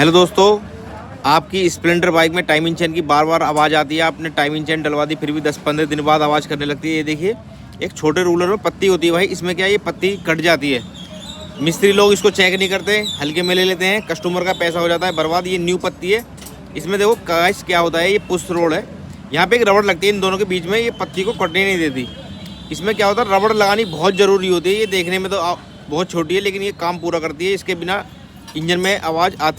Hello दोस्तों, आपकी Splendor bike में टाइमिंग चेन की बार बार आवाज़ आती है। आपने टाइमिंग चेन डलवा दी, फिर भी 10-15 दिन बाद आवाज़ करने लगती है। ये देखिए, एक छोटे रूलर में पत्ती होती है भाई, इसमें क्या है, ये पत्ती कट जाती है। मिस्त्री लोग इसको चेक नहीं करते, हल्के में ले लेते हैं, कस्टमर का पैसा हो जाता है बर्बाद। ये न्यू पत्ती है, इसमें देखो गाइस क्या होता है, ये पुश रोड है, यहाँ पे एक रबड़ लगती है इन दोनों के बीच में, ये पत्ती को कटने नहीं देती। इसमें क्या होता है, रबड़ लगानी बहुत ज़रूरी होती है। ये देखने में तो बहुत छोटी है, लेकिन ये काम पूरा करती है। इसके बिना इंजन में आवाज़ आती